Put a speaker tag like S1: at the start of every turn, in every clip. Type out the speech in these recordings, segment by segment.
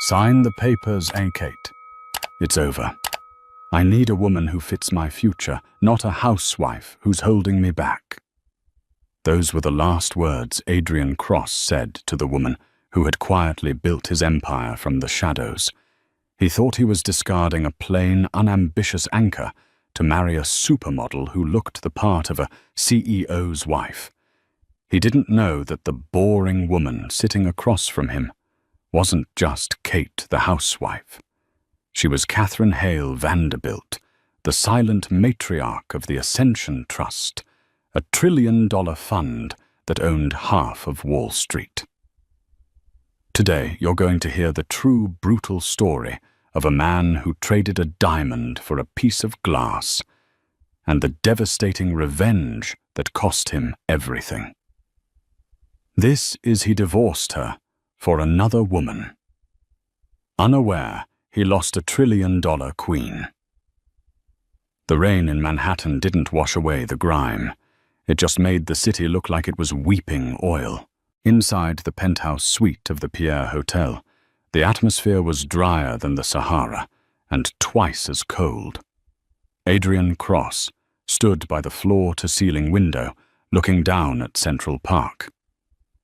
S1: Sign the papers, Kate. It's over. I need a woman who fits my future, not a housewife who's holding me back. Those were the last words Adrian Cross said to the woman who had quietly built his empire from the shadows. He thought he was discarding a plain, unambitious anchor to marry a supermodel who looked the part of a CEO's wife. He didn't know that the boring woman sitting across from him wasn't just Kate the housewife. She was Catherine Hale Vanderbilt, the silent matriarch of the Ascension Trust, a $1 trillion fund that owned half of Wall Street. Today, you're going to hear the true brutal story of a man who traded a diamond for a piece of glass, and the devastating revenge that cost him everything. This is he divorced her for another woman. Unaware, he lost a $1 trillion queen. The rain in Manhattan didn't wash away the grime. It just made the city look like it was weeping oil. Inside the penthouse suite of the Pierre Hotel, the atmosphere was drier than the Sahara and twice as cold. Adrian Cross stood by the floor-to-ceiling window, looking down at Central Park.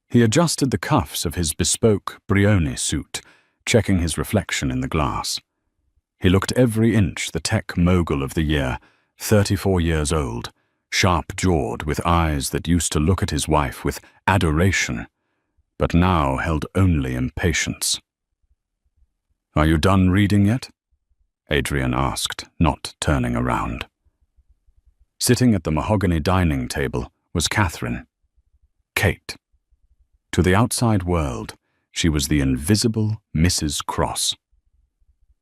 S1: He adjusted the cuffs of his bespoke Brioni suit, checking his reflection in the glass. He looked every inch the tech mogul of the year, 34 years old, sharp-jawed with eyes that used to look at his wife with adoration, but now held only impatience. "Are you done reading yet?" Adrian asked, not turning around. Sitting at the mahogany dining table was Catherine, Kate. To the outside world, she was the invisible Mrs. Cross.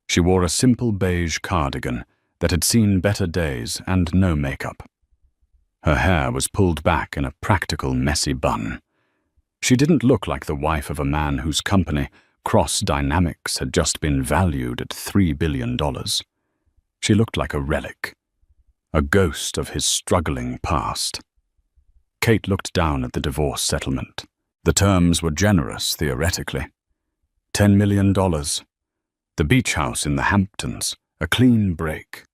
S1: She wore a simple beige cardigan that had seen better days and no makeup. Her hair was pulled back in a practical, messy bun. She didn't look like the wife of a man whose company, Cross Dynamics, had just been valued at $3 billion. She looked like a relic, a ghost of his struggling past. Kate looked down at the divorce settlement. The terms were generous, theoretically. $10 million. The beach house in the Hamptons, a clean break.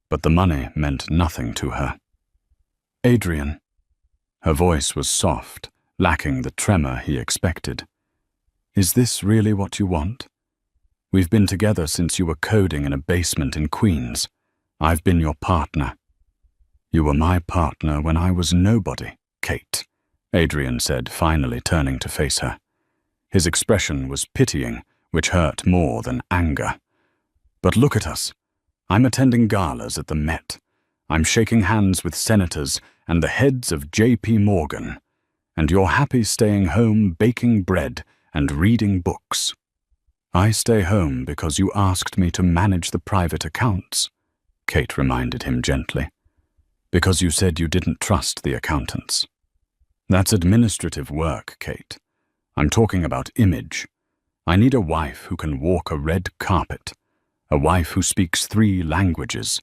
S1: But the money meant nothing to her. "Adrian." Her voice was soft, lacking the tremor he expected. "Is this really what you want? We've been together since you were coding in a basement in Queens. I've been your partner." "You were my partner when I was nobody, Kate," Adrian said, finally turning to face her. His expression was pitying, which hurt more than anger. "But look at us. I'm attending galas at the Met. I'm shaking hands with senators and the heads of J.P. Morgan. And you're happy staying home baking bread and reading books." "I stay home because you asked me to manage the private accounts," Kate reminded him gently. "Because you said you didn't trust the accountants." "That's administrative work, Kate. I'm talking about image. I need a wife who can walk a red carpet, a wife who speaks 3 languages,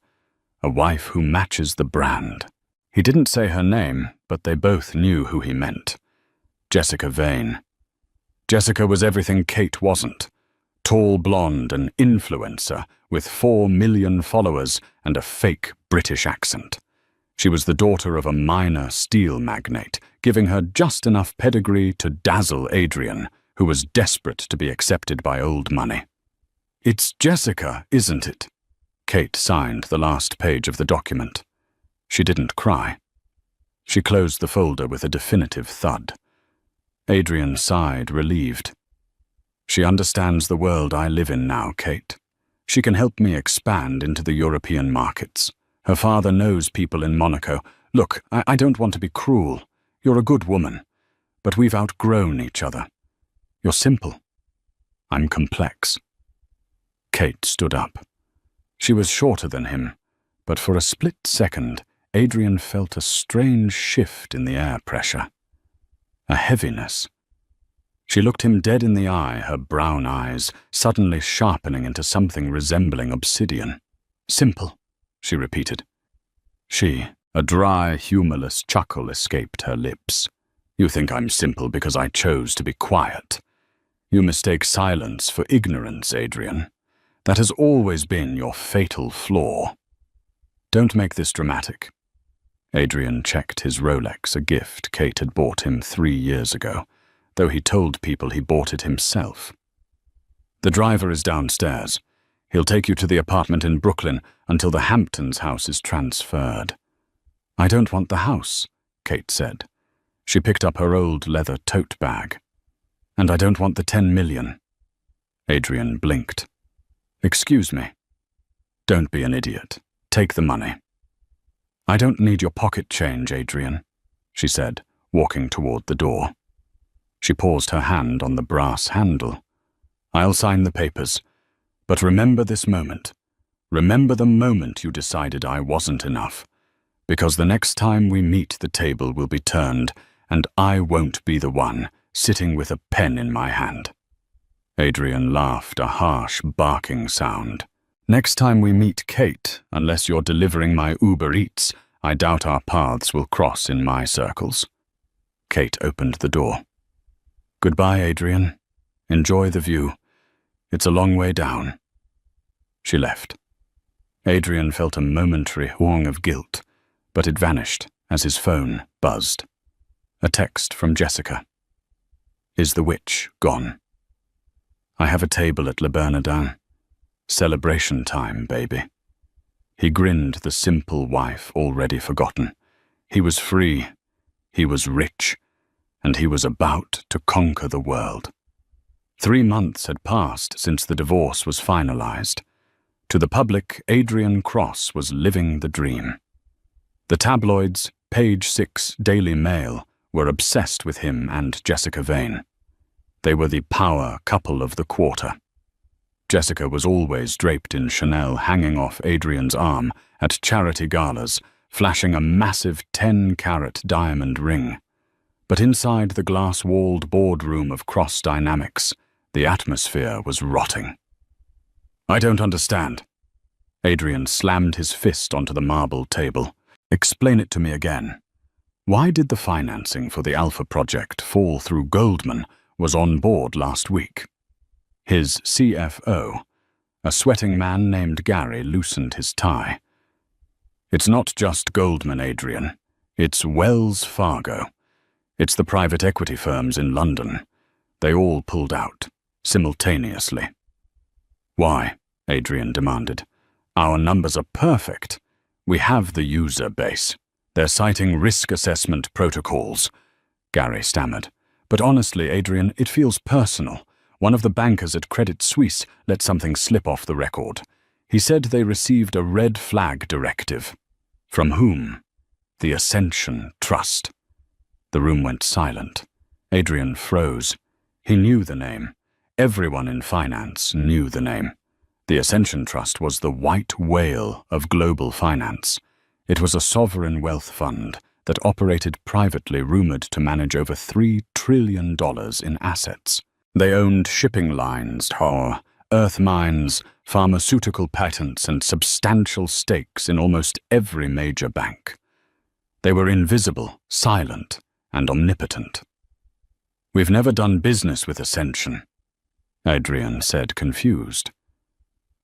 S1: a wife who matches the brand." He didn't say her name, but they both knew who he meant. Jessica Vane. Jessica was everything Kate wasn't. Tall blonde, an influencer with 4 million followers and a fake British accent. She was the daughter of a minor steel magnate, giving her just enough pedigree to dazzle Adrian, who was desperate to be accepted by old money. "It's Jessica, isn't it?" Kate signed the last page of the document. She didn't cry. She closed the folder with a definitive thud. Adrian sighed, relieved. "She understands the world I live in now, Kate. She can help me expand into the European markets. Her father knows people in Monaco. Look, I don't want to be cruel. You're a good woman. But we've outgrown each other. You're simple. I'm complex." Kate stood up. She was shorter than him, but for a split second, Adrian felt a strange shift in the air pressure. A heaviness. She looked him dead in the eye, her brown eyes suddenly sharpening into something resembling obsidian. "Simple," she repeated. A dry, humorless chuckle escaped her lips. "You think I'm simple because I chose to be quiet. You mistake silence for ignorance, Adrian. That has always been your fatal flaw. Don't make this dramatic. Adrian checked his Rolex, a gift Kate had bought him 3 years ago, though he told people he bought it himself. The driver is downstairs. He'll take you to the apartment in Brooklyn until the Hamptons house is transferred. I don't want the house, Kate said. She picked up her old leather tote bag. And I don't want the 10 million. Adrian blinked. Excuse me. Don't be an idiot. Take the money. I don't need your pocket change, Adrian, she said, walking toward the door. She paused her hand on the brass handle. I'll sign the papers. But remember this moment. Remember the moment you decided I wasn't enough. Because the next time we meet, the table will be turned, and I won't be the one sitting with a pen in my hand. Adrian laughed, a harsh, barking sound. Next time we meet, Kate, unless you're delivering my Uber Eats, I doubt our paths will cross in my circles. Kate opened the door. Goodbye, Adrian. Enjoy the view. It's a long way down. She left. Adrian felt a momentary whong of guilt, but it vanished as his phone buzzed. A text from Jessica. Is the witch gone? I have a table at Le Bernardin. Celebration time, baby. He grinned, the simple wife already forgotten. He was free, he was rich, and he was about to conquer the world. 3 months had passed since the divorce was finalized. To the public, Adrian Cross was living the dream. The tabloids, Page 6 Daily Mail, were obsessed with him and Jessica Vane. They were the power couple of the quarter. Jessica was always draped in Chanel, hanging off Adrian's arm at charity galas, flashing a massive 10-carat diamond ring. But inside the glass-walled boardroom of Cross Dynamics, the atmosphere was rotting. I don't understand. Adrian slammed his fist onto the marble table. Explain it to me again. Why did the financing for the Alpha project fall through Goldman was on board last week? His CFO, a sweating man named Gary, loosened his tie. It's not just Goldman, Adrian. It's Wells Fargo. It's the private equity firms in London. They all pulled out, simultaneously. Why? Adrian demanded. Our numbers are perfect. We have the user base. They're citing risk assessment protocols, Gary stammered. But honestly, Adrian, it feels personal. One of the bankers at Credit Suisse let something slip off the record. He said they received a red flag directive. From whom? The Ascension Trust. The room went silent. Adrian froze. He knew the name. Everyone in finance knew the name. The Ascension Trust was the white whale of global finance. It was a sovereign wealth fund that operated privately, rumored to manage over $3 trillion in assets. They owned shipping lines, earth mines, pharmaceutical patents, and substantial stakes in almost every major bank. They were invisible, silent, and omnipotent. We've never done business with Ascension, Adrian said, confused.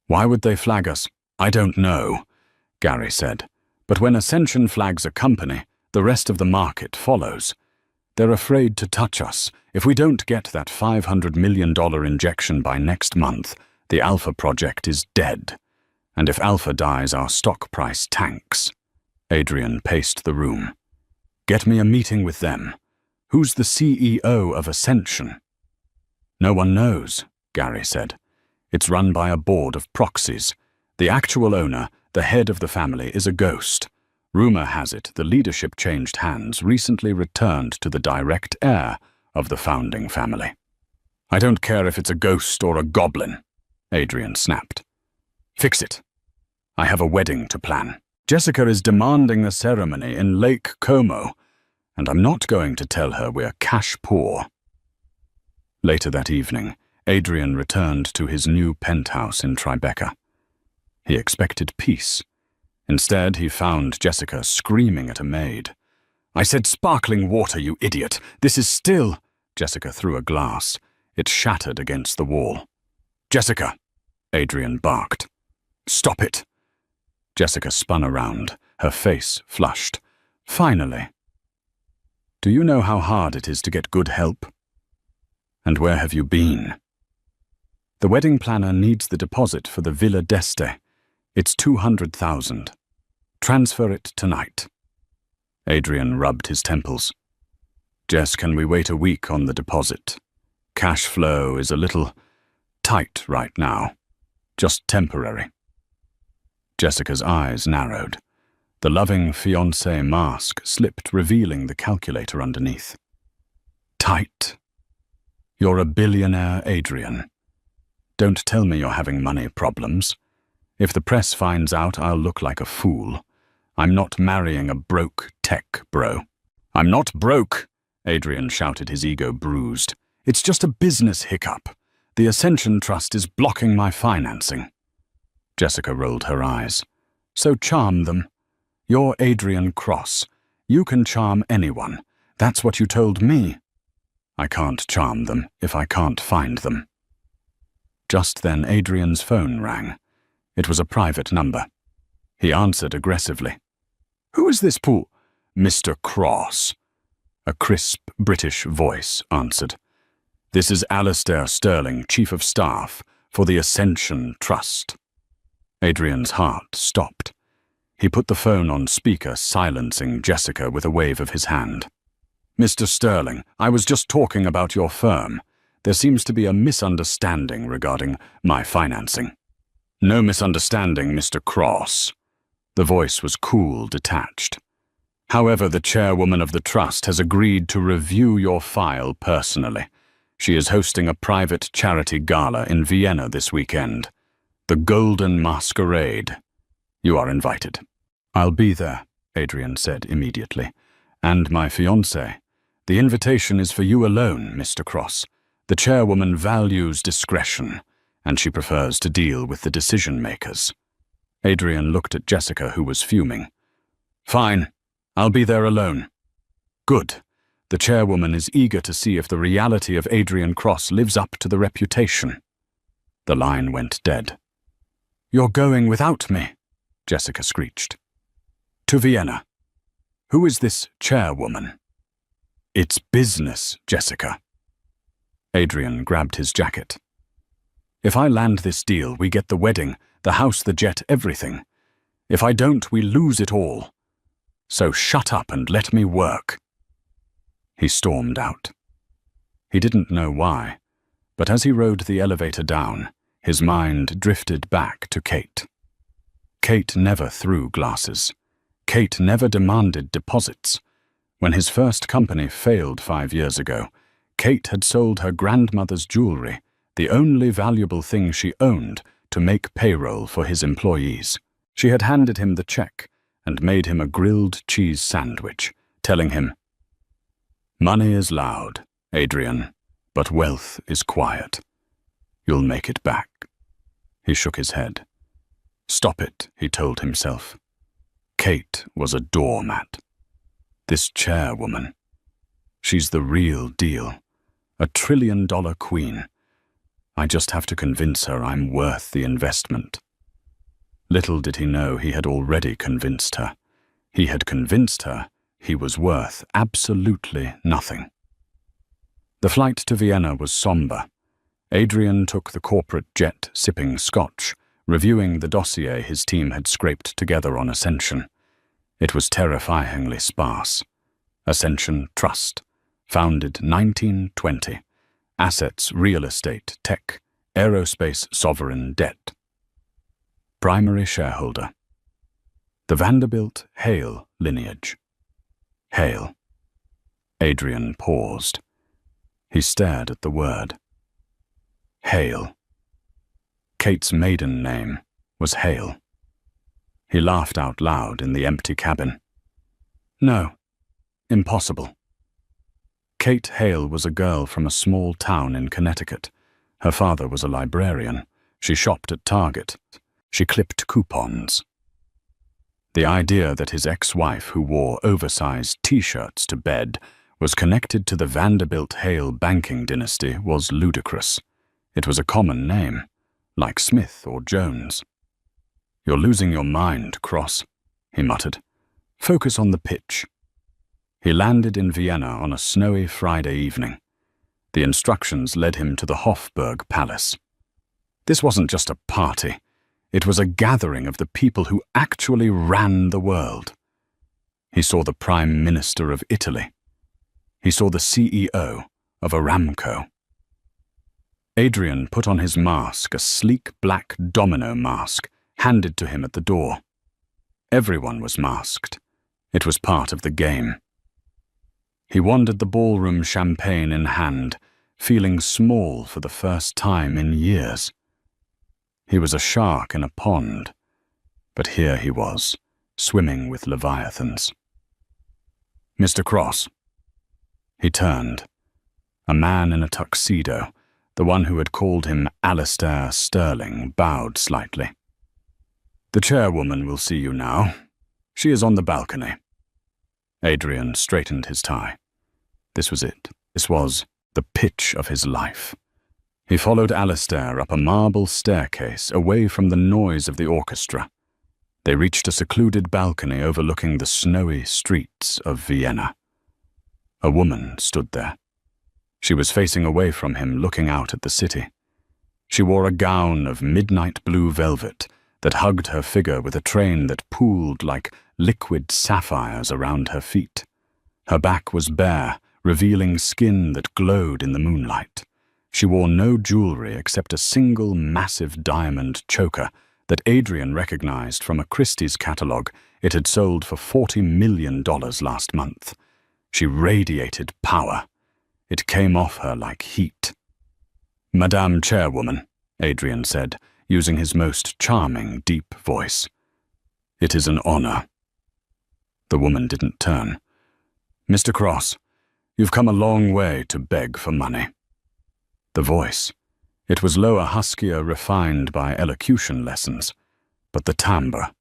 S1: Why would they flag us? I don't know, Gary said. But when Ascension flags a company, the rest of the market follows. They're afraid to touch us. If we don't get that $500 million injection by next month, the Alpha project is dead. And if Alpha dies, our stock price tanks. Adrian paced the room. Get me a meeting with them. Who's the CEO of Ascension? No one knows, Gary said. It's run by a board of proxies. The actual owner, the head of the family, is a ghost. Rumor has it the leadership changed hands, recently returned to the direct heir of the founding family. I don't care if it's a ghost or a goblin, Adrian snapped. Fix it. I have a wedding to plan. Jessica is demanding the ceremony in Lake Como, and I'm not going to tell her we're cash poor. Later that evening, Adrian returned to his new penthouse in Tribeca. He expected peace. Instead, he found Jessica screaming at a maid. I said sparkling water, you idiot. This is still... Jessica threw a glass. It shattered against the wall. "Jessica!" Adrian barked. "Stop it!" Jessica spun around, her face flushed. "Finally. Do you know how hard it is to get good help? And where have you been?" "The wedding planner needs the deposit for the Villa d'Este. It's 200,000. Transfer it tonight." Adrian rubbed his temples. "Jess, can we wait a week on the deposit? Cash flow is a little tight right now. Just temporary." Jessica's eyes narrowed. The loving fiancé mask slipped, revealing the calculator underneath. "Tight? You're a billionaire, Adrian. Don't tell me you're having money problems. If the press finds out, I'll look like a fool. I'm not marrying a broke tech bro." "I'm not broke," Adrian shouted, his ego bruised. "It's just a business hiccup. The Ascension Trust is blocking my financing." Jessica rolled her eyes. "So charm them. You're Adrian Cross. You can charm anyone. That's what you told me." "I can't charm them if I can't find them." Just then Adrian's phone rang. It was a private number. He answered aggressively. "Who is this Pooh?" "Mr. Cross." A crisp British voice answered. "This is Alistair Sterling, Chief of Staff for the Ascension Trust." Adrian's heart stopped. He put the phone on speaker, silencing Jessica with a wave of his hand. "Mr. Sterling, I was just talking about your firm. There seems to be a misunderstanding regarding my financing." "No misunderstanding, Mr. Cross." The voice was cool, detached. "However, the chairwoman of the trust has agreed to review your file personally. She is hosting a private charity gala in Vienna this weekend. The Golden Masquerade. You are invited." "I'll be there," Adrian said immediately. "And my fiancé. The invitation is for you alone, Mr. Cross. The chairwoman values discretion, and she prefers to deal with the decision-makers." Adrian looked at Jessica, who was fuming. "Fine. I'll be there alone." "Good. The chairwoman is eager to see if the reality of Adrian Cross lives up to the reputation." The line went dead. "You're going without me," Jessica screeched. "To Vienna. Who is this chairwoman?" "It's business, Jessica." Adrian grabbed his jacket. "If I land this deal, we get the wedding, the house, the jet, everything. If I don't, we lose it all. So shut up and let me work." He stormed out. He didn't know why, but as he rode the elevator down, his mind drifted back to Kate. Kate never threw glasses. Kate never demanded deposits. When his first company failed 5 years ago, Kate had sold her grandmother's jewelry, the only valuable thing she owned, to make payroll for his employees. She had handed him the check and made him a grilled cheese sandwich, telling him, "Money is loud, Adrian, but wealth is quiet. You'll make it back." He shook his head. "Stop it," he told himself. Kate was a doormat. This chairwoman. She's the real deal. A $1 trillion queen. I just have to convince her I'm worth the investment. Little did he know he had already convinced her. He had convinced her he was worth absolutely nothing. The flight to Vienna was somber. Adrian took the corporate jet, sipping scotch, reviewing the dossier his team had scraped together on Ascension. It was terrifyingly sparse. Ascension Trust, founded 1920. Assets: real estate, tech, aerospace, sovereign debt. Primary shareholder: the Vanderbilt Hale lineage. Hale. Adrian paused. He stared at the word. Hale. Kate's maiden name was Hale. He laughed out loud in the empty cabin. No, impossible. Kate Hale was a girl from a small town in Connecticut. Her father was a librarian. She shopped at Target. She clipped coupons. The idea that his ex-wife, who wore oversized T-shirts to bed, was connected to the Vanderbilt Hale banking dynasty was ludicrous. It was a common name, like Smith or Jones. "You're losing your mind, Cross," he muttered. "Focus on the pitch." He landed in Vienna on a snowy Friday evening. The instructions led him to the Hofburg Palace. This wasn't just a party. It was a gathering of the people who actually ran the world. He saw the Prime Minister of Italy. He saw the CEO of Aramco. Adrian put on his mask, a sleek black domino mask, handed to him at the door. Everyone was masked. It was part of the game. He wandered the ballroom, champagne in hand, feeling small for the first time in years. He was a shark in a pond, but here he was, swimming with leviathans. "Mr. Cross." He turned. A man in a tuxedo, the one who had called him Alistair Sterling, bowed slightly. "The chairwoman will see you now. She is on the balcony." Adrian straightened his tie. This was it. This was the pitch of his life. He followed Alistair up a marble staircase away from the noise of the orchestra. They reached a secluded balcony overlooking the snowy streets of Vienna. A woman stood there. She was facing away from him, looking out at the city. She wore a gown of midnight blue velvet that hugged her figure with a train that pooled like liquid sapphires around her feet. Her back was bare, revealing skin that glowed in the moonlight. She wore no jewelry except a single massive diamond choker that Adrian recognized from a Christie's catalogue it had sold for $40 million last month. She radiated power. It came off her like heat. "Madame Chairwoman," Adrian said, using his most charming, deep voice. "It is an honor." The woman didn't turn. "Mr. Cross, you've come a long way to beg for money." The voice. It was lower, huskier, refined by elocution lessons, but the timbre.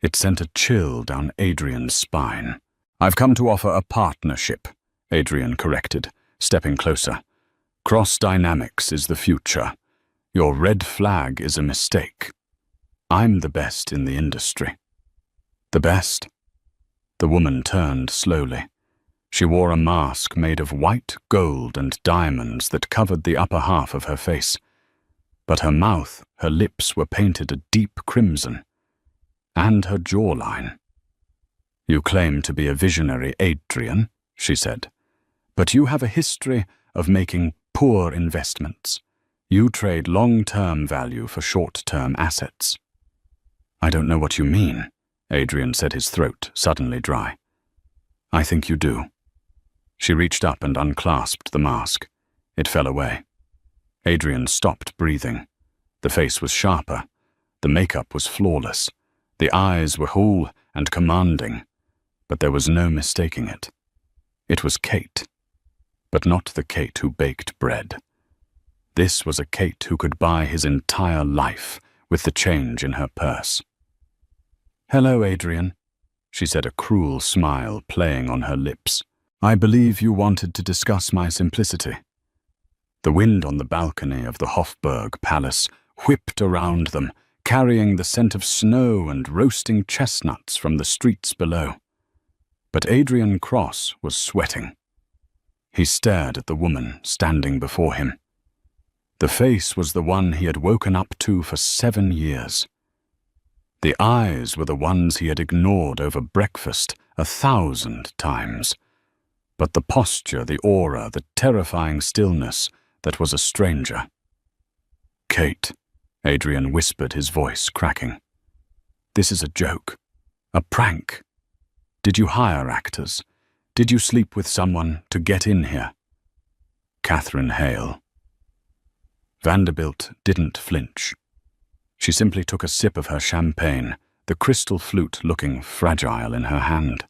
S1: It sent a chill down Adrian's spine. "I've come to offer a partnership," Adrian corrected, stepping closer. "Cross Dynamics is the future. Your red flag is a mistake. I'm the best in the industry." "The best?" The woman turned slowly. She wore a mask made of white gold and diamonds that covered the upper half of her face. But her mouth, her lips were painted a deep crimson. And her jawline. "You claim to be a visionary, Adrian," she said. "But you have a history of making poor investments. You trade long-term value for short-term assets." "I don't know what you mean," Adrian said, his throat suddenly dry. "I think you do." She reached up and unclasped the mask. It fell away. Adrian stopped breathing. The face was sharper. The makeup was flawless. The eyes were whole and commanding. But there was no mistaking it. It was Kate. But not the Kate who baked bread. This was a Kate who could buy his entire life with the change in her purse. "Hello, Adrian," she said, a cruel smile playing on her lips. "I believe you wanted to discuss my simplicity." The wind on the balcony of the Hofburg Palace whipped around them, carrying the scent of snow and roasting chestnuts from the streets below. But Adrian Cross was sweating. He stared at the woman standing before him. The face was the one he had woken up to for 7 years. The eyes were the ones he had ignored over breakfast 1,000 times. But the posture, the aura, the terrifying stillness that was a stranger. "Kate," Adrian whispered, his voice cracking. "This is a joke. A prank. Did you hire actors? Did you sleep with someone to get in here?" Catherine Hale. Vanderbilt didn't flinch. She simply took a sip of her champagne, the crystal flute looking fragile in her hand.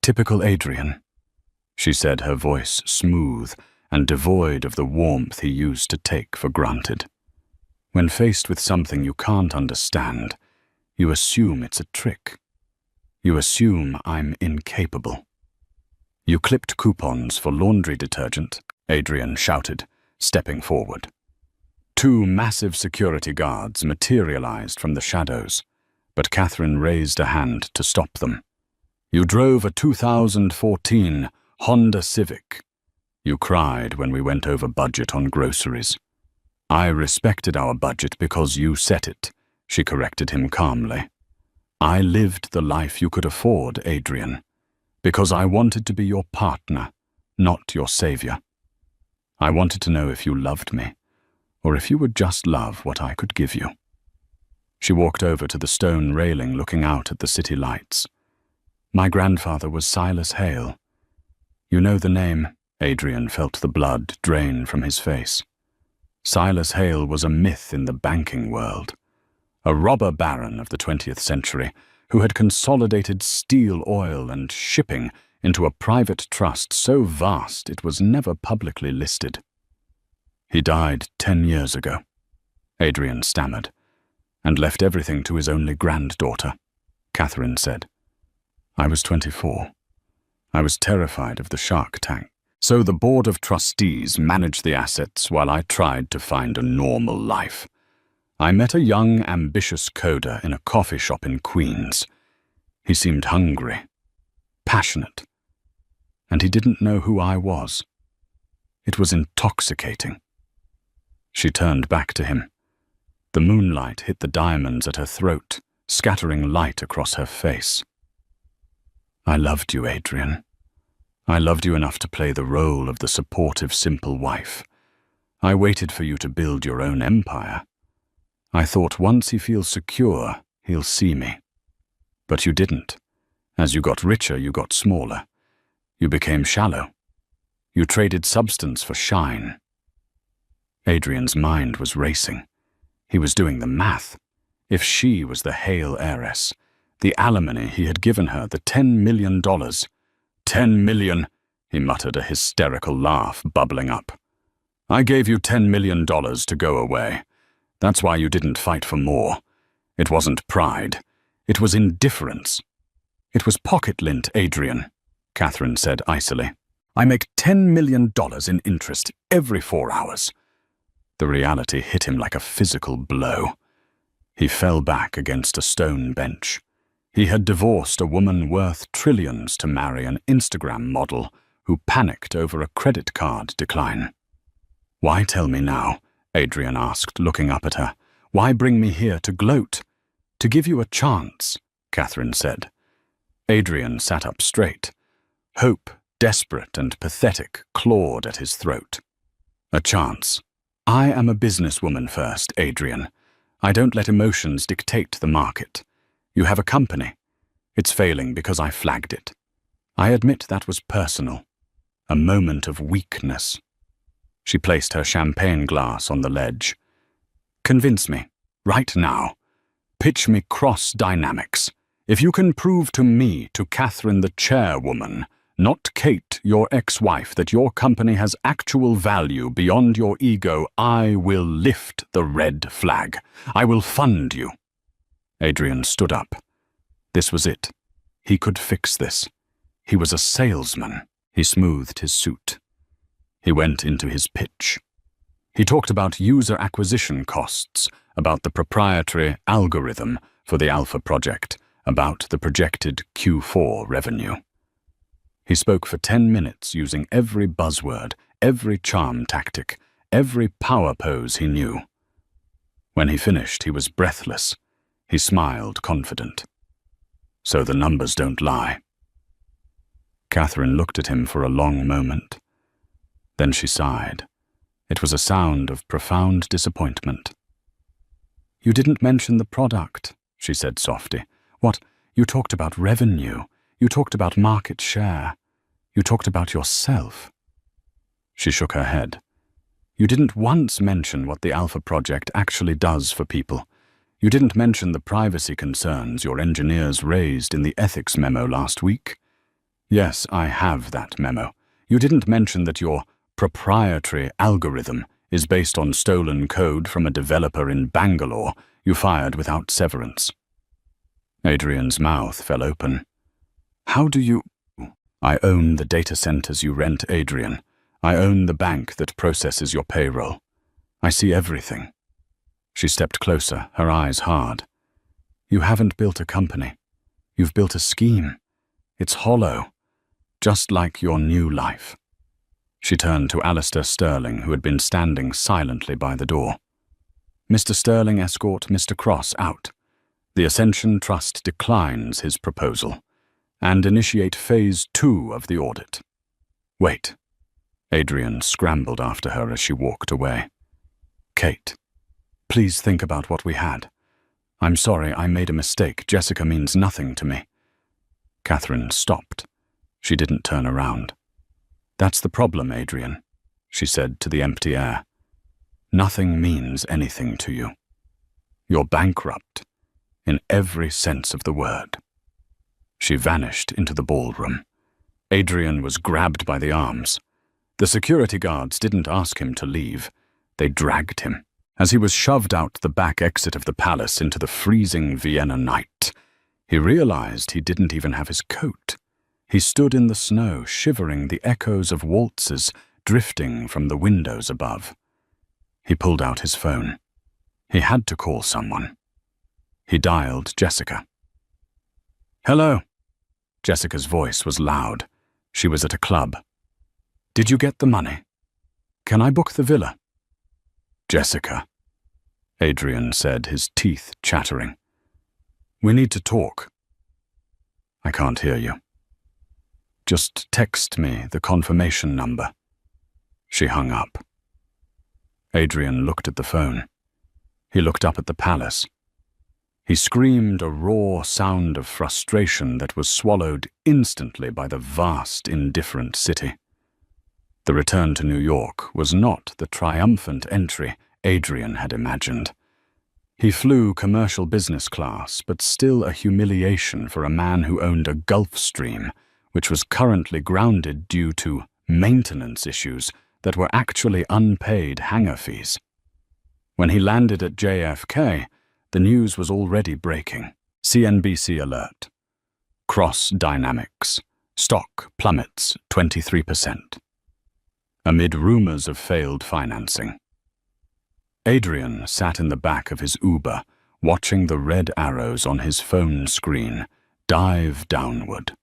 S1: "Typical Adrian," she said, her voice smooth and devoid of the warmth he used to take for granted. "When faced with something you can't understand, you assume it's a trick. You assume I'm incapable." You clipped coupons for laundry detergent, Adrian shouted, stepping forward. Two massive security guards materialized from the shadows, but Catherine raised a hand to stop them. You drove a 2014 Honda Civic. You cried when we went over budget on groceries. I respected our budget because you set it, she corrected him calmly. I lived the life you could afford, Adrian, because I wanted to be your partner, not your savior. I wanted to know if you loved me, or if you would just love what I could give you. She walked over to the stone railing looking out at the city lights. My grandfather was Silas Hale. You know the name? Adrian felt the blood drain from his face. Silas Hale was a myth in the banking world. A robber baron of the 20th century who had consolidated steel, oil, and shipping into a private trust so vast it was never publicly listed. He died 10 years ago, Adrian stammered, and left everything to his only granddaughter, Catherine said. I was 24. I was terrified of the shark tank. So the board of trustees managed the assets while I tried to find a normal life. I met a young, ambitious coder in a coffee shop in Queens. He seemed hungry, passionate, and he didn't know who I was. It was intoxicating. She turned back to him. The moonlight hit the diamonds at her throat, scattering light across her face. I loved you, Adrian. I loved you enough to play the role of the supportive, simple wife. I waited for you to build your own empire. I thought once he feels secure, he'll see me. But you didn't. As you got richer, you got smaller. You became shallow. You traded substance for shine. Adrian's mind was racing. He was doing the math. If she was the Hale heiress, the alimony he had given her, the $10 million. $10 million, he muttered, a hysterical laugh bubbling up. I gave you $10 million to go away. That's why you didn't fight for more. It wasn't pride. It was indifference. It was pocket lint, Adrian, Catherine said icily. I make $10 million in interest every 4 hours. The reality hit him like a physical blow. He fell back against a stone bench. He had divorced a woman worth trillions to marry an Instagram model who panicked over a credit card decline. Why tell me now? Adrian asked, looking up at her. Why bring me here to gloat? To give you a chance, Catherine said. Adrian sat up straight. Hope, desperate and pathetic, clawed at his throat. A chance. I am a businesswoman first, Adrian. I don't let emotions dictate the market. You have a company. It's failing because I flagged it. I admit that was personal. A moment of weakness. She placed her champagne glass on the ledge. Convince me, right now. Pitch me cross dynamics. If you can prove to me, to Catherine the chairwoman, not Kate, your ex-wife, that your company has actual value beyond your ego, I will lift the red flag. I will fund you. Adrian stood up. This was it. He could fix this. He was a salesman. He smoothed his suit. He went into his pitch. He talked about user acquisition costs, about the proprietary algorithm for the Alpha project, about the projected Q4 revenue. He spoke for 10 minutes using every buzzword, every charm tactic, every power pose he knew. When he finished, he was breathless. He smiled, confident. So the numbers don't lie. Catherine looked at him for a long moment. Then she sighed. It was a sound of profound disappointment. You didn't mention the product, she said softly. What? You talked about revenue. You talked about market share. You talked about yourself. She shook her head. You didn't once mention what the Alpha project actually does for people. You didn't mention the privacy concerns your engineers raised in the ethics memo last week. Yes, I have that memo. You didn't mention that your proprietary algorithm is based on stolen code from a developer in Bangalore you fired without severance. Adrian's mouth fell open. How do you... I own the data centers you rent, Adrian. I own the bank that processes your payroll. I see everything. She stepped closer, her eyes hard. You haven't built a company. You've built a scheme. It's hollow, just like your new life. She turned to Alistair Sterling, who had been standing silently by the door. Mr. Sterling, escort Mr. Cross out. The Ascension Trust declines his proposal, and initiate Phase 2 of the audit. Wait. Adrian scrambled after her as she walked away. Kate, please think about what we had. I'm sorry, I made a mistake. Jessica means nothing to me. Catherine stopped. She didn't turn around. That's the problem, Adrian, she said to the empty air. Nothing means anything to you. You're bankrupt, in every sense of the word. She vanished into the ballroom. Adrian was grabbed by the arms. The security guards didn't ask him to leave. They dragged him. As he was shoved out the back exit of the palace into the freezing Vienna night, he realized he didn't even have his coat. He stood in the snow, shivering, the echoes of waltzes drifting from the windows above. He pulled out his phone. He had to call someone. He dialed Jessica. Hello. Jessica's voice was loud. She was at a club. Did you get the money? Can I book the villa? Jessica, Adrian said, his teeth chattering. We need to talk. I can't hear you. Just text me the confirmation number. She hung up. Adrian looked at the phone. He looked up at the palace. He screamed a raw sound of frustration that was swallowed instantly by the vast, indifferent city. The return to New York was not the triumphant entry Adrian had imagined. He flew commercial business class, but still a humiliation for a man who owned a Gulfstream, which was currently grounded due to maintenance issues that were actually unpaid hangar fees. When he landed at JFK, the news was already breaking. CNBC alert. Cross dynamics. Stock plummets 23%. Amid rumors of failed financing. Adrian sat in the back of his Uber, watching the red arrows on his phone screen dive downward.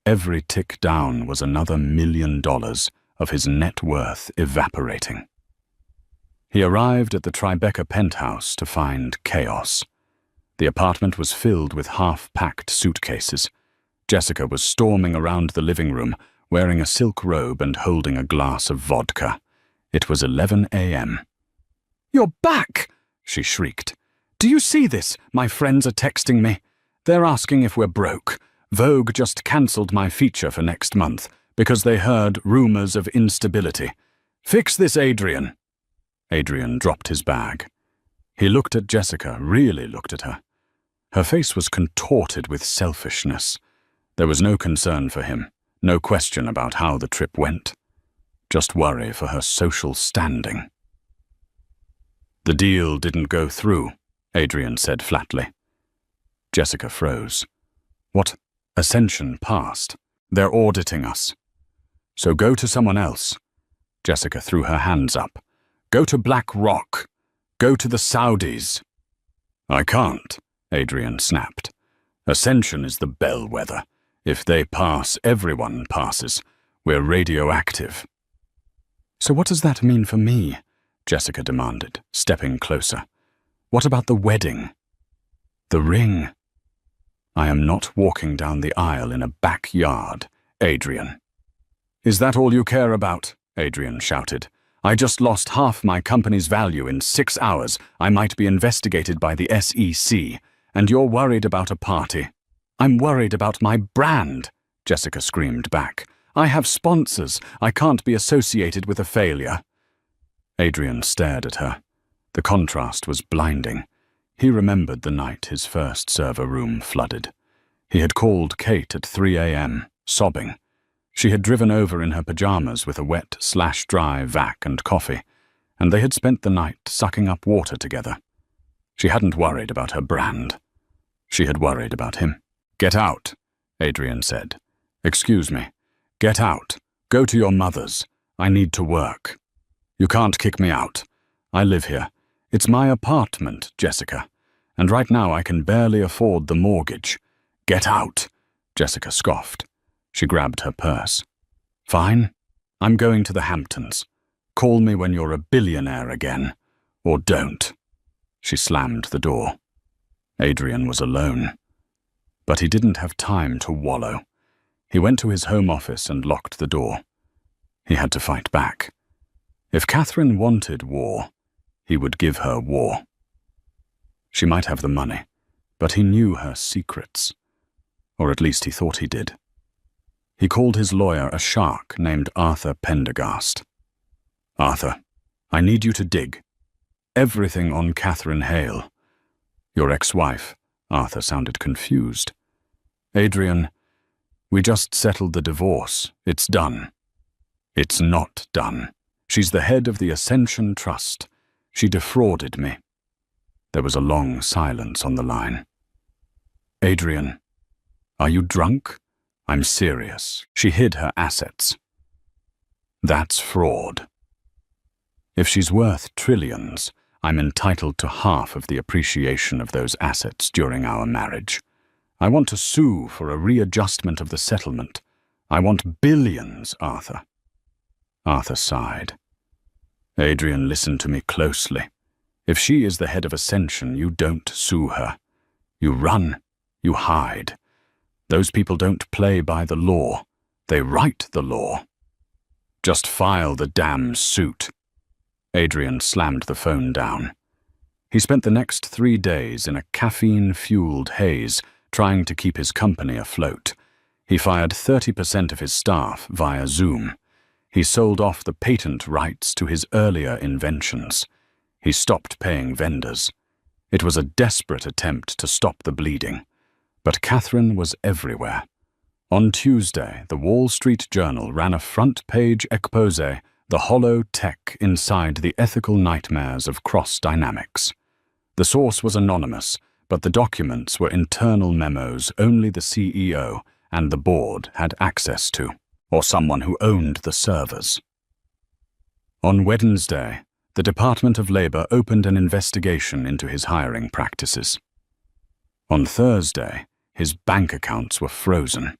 S1: Every tick down was another $1 million of his net worth evaporating. He arrived at the Tribeca penthouse to find chaos. The apartment was filled with half-packed suitcases. Jessica was storming around the living room, wearing a silk robe and holding a glass of vodka. It was 11 a.m. "You're back!" she shrieked. "Do you see this? My friends are texting me. They're asking if we're broke. Vogue just cancelled my feature for next month because they heard rumors of instability. Fix this, Adrian." Adrian dropped his bag. He looked at Jessica, really looked at her. Her face was contorted with selfishness. There was no concern for him, no question about how the trip went. Just worry for her social standing. "The deal didn't go through," Adrian said flatly. Jessica froze. "What? Ascension passed. They're auditing us. So go to someone else." Jessica threw her hands up. "Go to BlackRock. Go to the Saudis." "I can't," Adrian snapped. "Ascension is the bellwether. If they pass, everyone passes. We're radioactive." "So what does that mean for me?" Jessica demanded, stepping closer. "What about the wedding? The ring?" "I am not walking down the aisle in a backyard, Adrian." "Is that all you care about?" Adrian shouted. "I just lost half my company's value in 6 hours. I might be investigated by the SEC, and you're worried about a party." "I'm worried about my brand," Jessica screamed back. "I have sponsors. I can't be associated with a failure." Adrian stared at her. The contrast was blinding. He remembered the night his first server room flooded. He had called Kate at 3 a.m., sobbing. She had driven over in her pajamas with a wet/dry vac and coffee, and they had spent the night sucking up water together. She hadn't worried about her brand. She had worried about him. "Get out," Adrian said. "Excuse me. Get out. Go to your mother's. I need to work. You can't kick me out. I live here. It's my apartment, Jessica. And right now I can barely afford the mortgage. Get out, Jessica scoffed. She grabbed her purse. Fine. I'm going to the Hamptons. Call me when you're a billionaire again. Or don't. She slammed the door. Adrian was alone. But he didn't have time to wallow. He went to his home office and locked the door. He had to fight back. If Catherine wanted war, he would give her war. She might have the money, but he knew her secrets. Or at least he thought he did. He called his lawyer a shark named Arthur Pendergast. Arthur, I need you to dig. Everything on Catherine Hale. Your ex-wife. Arthur sounded confused. Adrian, we just settled the divorce. It's done. It's not done. She's the head of the Ascension Trust. She defrauded me. There was a long silence on the line. Adrian, are you drunk? I'm serious. She hid her assets. That's fraud. If she's worth trillions, I'm entitled to half of the appreciation of those assets during our marriage. I want to sue for a readjustment of the settlement. I want billions, Arthur. Arthur sighed. Adrian, listen to me closely. If she is the head of Ascension, you don't sue her. You run, you hide. Those people don't play by the law. They write the law. Just file the damn suit. Adrian slammed the phone down. He spent the next 3 days in a caffeine-fueled haze, trying to keep his company afloat. He fired 30% of his staff via Zoom. He sold off the patent rights to his earlier inventions. He stopped paying vendors. It was a desperate attempt to stop the bleeding. But Catherine was everywhere. On Tuesday, the Wall Street Journal ran a front-page exposé, The Hollow Tech Inside the Ethical Nightmares of Cross Dynamics. The source was anonymous, but the documents were internal memos only the CEO and the board had access to, or someone who owned the servers. On Wednesday, the Department of Labor opened an investigation into his hiring practices. On Thursday, his bank accounts were frozen.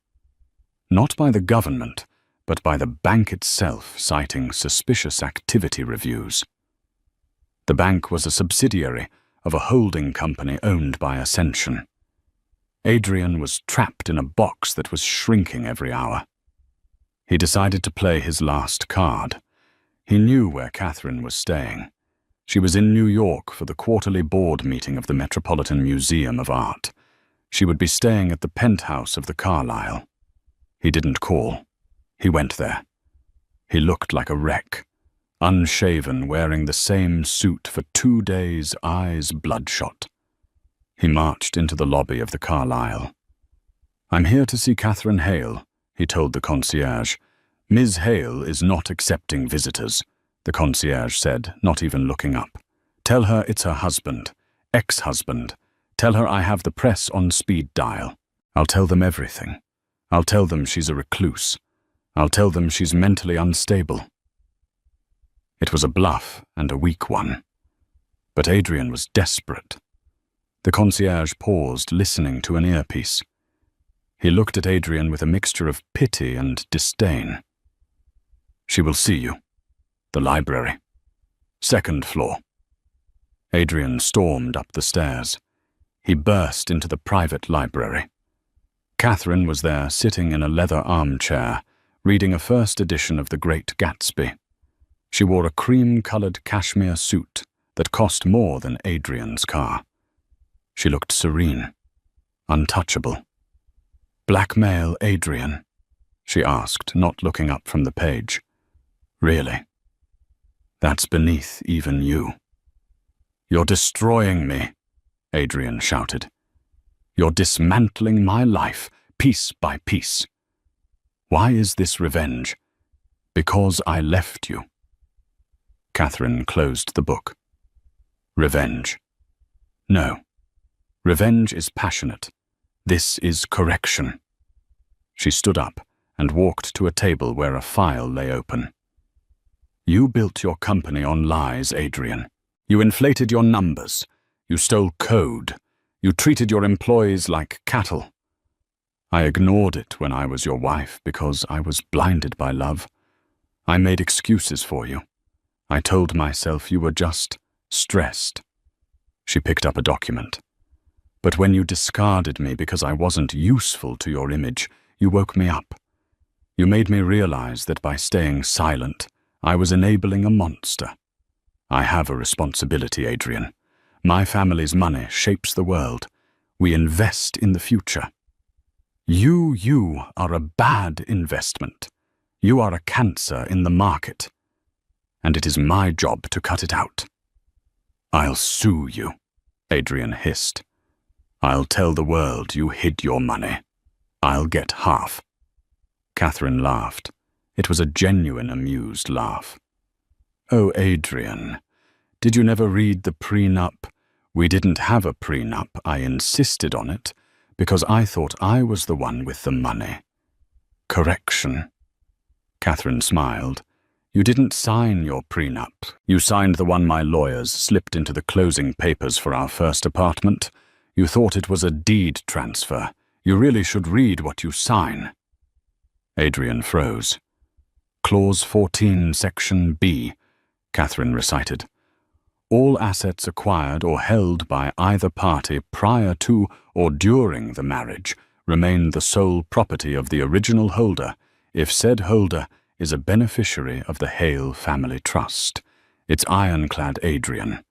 S1: Not by the government, but by the bank itself citing suspicious activity reviews. The bank was a subsidiary of a holding company owned by Ascension. Adrian was trapped in a box that was shrinking every hour. He decided to play his last card. He knew where Catherine was staying. She was in New York for the quarterly board meeting of the Metropolitan Museum of Art. She would be staying at the penthouse of the Carlyle. He didn't call. He went there. He looked like a wreck, unshaven, wearing the same suit for 2 days, eyes bloodshot. He marched into the lobby of the Carlyle. I'm here to see Catherine Hale, he told the concierge. Ms. Hale is not accepting visitors, the concierge said, not even looking up. Tell her it's her husband, ex-husband. Tell her I have the press on speed dial. I'll tell them everything. I'll tell them she's a recluse. I'll tell them she's mentally unstable. It was a bluff and a weak one. But Adrian was desperate. The concierge paused, listening to an earpiece. He looked at Adrian with a mixture of pity and disdain. She will see you. The library. 2nd floor. Adrian stormed up the stairs. He burst into the private library. Catherine was there, sitting in a leather armchair, reading a first edition of The Great Gatsby. She wore a cream-colored cashmere suit that cost more than Adrian's car. She looked serene, untouchable. Blackmail Adrian? She asked, not looking up from the page. Really? That's beneath even you. You're destroying me, Adrian shouted. You're dismantling my life, piece by piece. Why is this revenge? Because I left you. Catherine closed the book. Revenge. No. Revenge is passionate. This is correction. She stood up and walked to a table where a file lay open. You built your company on lies, Adrian. You inflated your numbers. You stole code. You treated your employees like cattle. I ignored it when I was your wife because I was blinded by love. I made excuses for you. I told myself you were just stressed. She picked up a document. But when you discarded me because I wasn't useful to your image, you woke me up. You made me realize that by staying silent, I was enabling a monster. I have a responsibility, Adrian. My family's money shapes the world. We invest in the future. You are a bad investment. You are a cancer in the market. And it is my job to cut it out. I'll sue you, Adrian hissed. I'll tell the world you hid your money. I'll get half. Catherine laughed. It was a genuine, amused laugh. Oh, Adrian, did you never read the prenup? We didn't have a prenup. I insisted on it because I thought I was the one with the money. Correction. Catherine smiled. You didn't sign your prenup. You signed the one my lawyers slipped into the closing papers for our first apartment. You thought it was a deed transfer. You really should read what you sign. Adrian froze. Clause 14, Section B, Catherine recited. All assets acquired or held by either party prior to or during the marriage remain the sole property of the original holder if said holder is a beneficiary of the Hale Family Trust. It's ironclad, Adrian.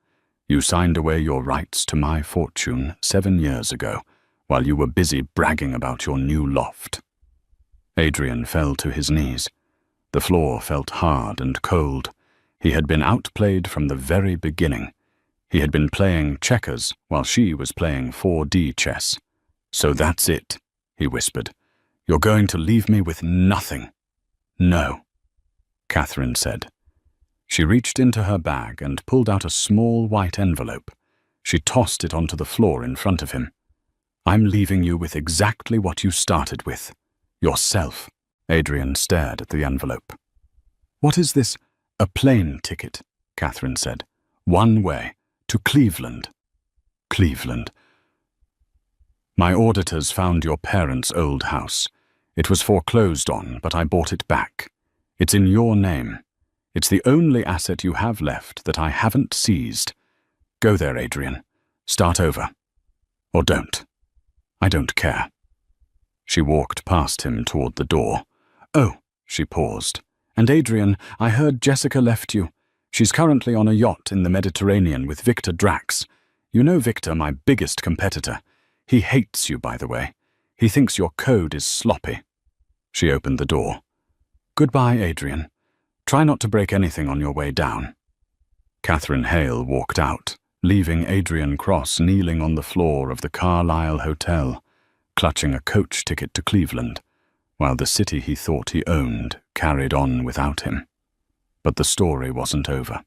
S1: You signed away your rights to my fortune 7 years ago while you were busy bragging about your new loft. Adrian fell to his knees. The floor felt hard and cold. He had been outplayed from the very beginning. He had been playing checkers while she was playing 4D chess. So that's it, he whispered. You're going to leave me with nothing. No, Catherine said. She reached into her bag and pulled out a small white envelope. She tossed it onto the floor in front of him. I'm leaving you with exactly what you started with. Yourself. Adrian stared at the envelope. What is this? A plane ticket, Catherine said. One way, to Cleveland. Cleveland. My auditors found your parents' old house. It was foreclosed on, but I bought it back. It's in your name. It's the only asset you have left that I haven't seized. Go there, Adrian. Start over. Or don't. I don't care. She walked past him toward the door. Oh, she paused. And Adrian, I heard Jessica left you. She's currently on a yacht in the Mediterranean with Victor Drax. You know Victor, my biggest competitor. He hates you, by the way. He thinks your code is sloppy. She opened the door. Goodbye, Adrian. Try not to break anything on your way down. Catherine Hale walked out, leaving Adrian Cross kneeling on the floor of the Carlisle Hotel, clutching a coach ticket to Cleveland, while the city he thought he owned carried on without him. But the story wasn't over.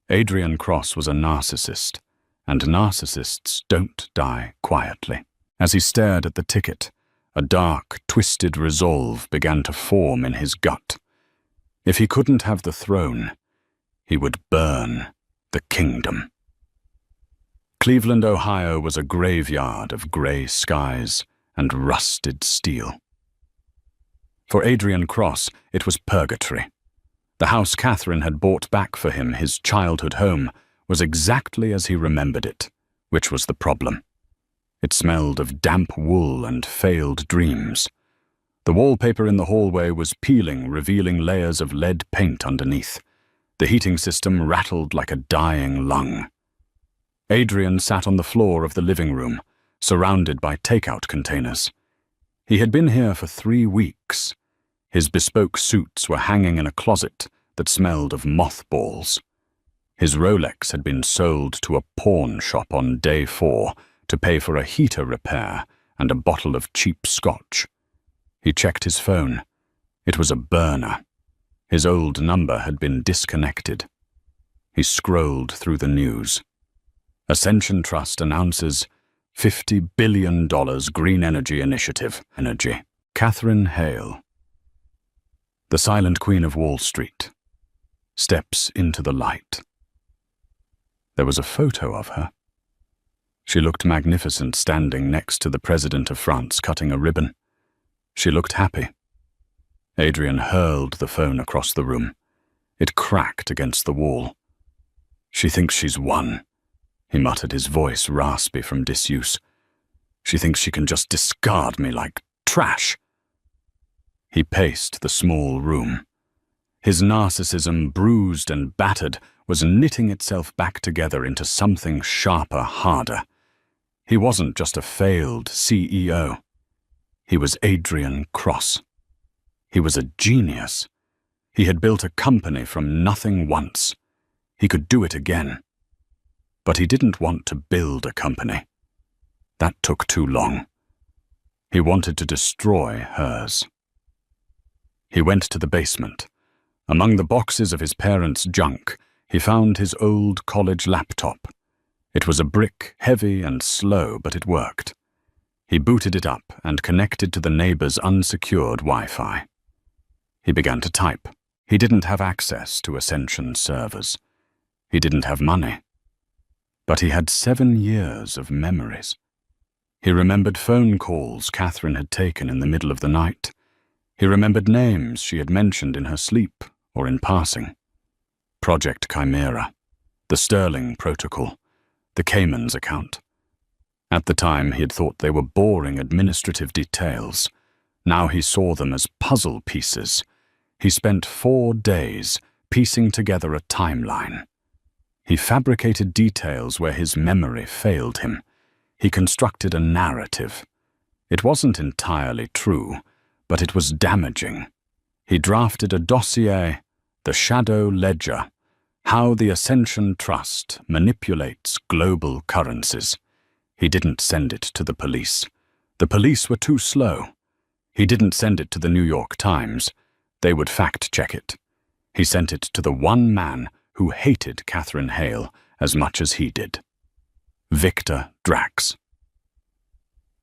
S1: Adrian Cross was a narcissist, and narcissists don't die quietly. As he stared at the ticket, a dark, twisted resolve began to form in his gut. If he couldn't have the throne, he would burn the kingdom. Cleveland, Ohio was a graveyard of gray skies and rusted steel. For Adrian Cross, it was purgatory. The house Catherine had bought back for him, his childhood home, was exactly as he remembered it, which was the problem. It smelled of damp wool and failed dreams. The wallpaper in the hallway was peeling, revealing layers of lead paint underneath. The heating system rattled like a dying lung. Adrian sat on the floor of the living room, surrounded by takeout containers. He had been here for 3 weeks. His bespoke suits were hanging in a closet that smelled of mothballs. His Rolex had been sold to a pawn shop on day 4 to pay for a heater repair and a bottle of cheap scotch. He checked his phone. It was a burner. His old number had been disconnected. He scrolled through the news. Ascension Trust announces $50 billion green energy initiative. Catherine Hale. The silent queen of Wall Street steps into the light. There was a photo of her. She looked magnificent standing next to the president of France cutting a ribbon. She looked happy. Adrian hurled the phone across the room. It cracked against the wall. She thinks she's won, he muttered, his voice raspy from disuse. She thinks she can just discard me like trash. He paced the small room. His narcissism, bruised and battered, was knitting itself back together into something sharper, harder. He wasn't just a failed CEO. He was Adrian Cross. He was a genius. He had built a company from nothing once. He could do it again. But he didn't want to build a company. That took too long. He wanted to destroy hers. He went to the basement. Among the boxes of his parents' junk, he found his old college laptop. It was a brick, heavy and slow, but it worked. He booted it up and connected to the neighbor's unsecured Wi-Fi. He began to type. He didn't have access to Ascension servers. He didn't have money. But he had 7 years of memories. He remembered phone calls Catherine had taken in the middle of the night. He remembered names she had mentioned in her sleep or in passing. Project Chimera, the Sterling Protocol, the Cayman's account. At the time, he had thought they were boring administrative details. Now he saw them as puzzle pieces. He spent 4 days piecing together a timeline. He fabricated details where his memory failed him. He constructed a narrative. It wasn't entirely true, but it was damaging. He drafted a dossier, The Shadow Ledger, How the Ascension Trust Manipulates Global Currencies. He didn't send it to the police. The police were too slow. He didn't send it to the New York Times. They would fact-check it. He sent it to the one man who hated Catherine Hale as much as he did. Victor Drax.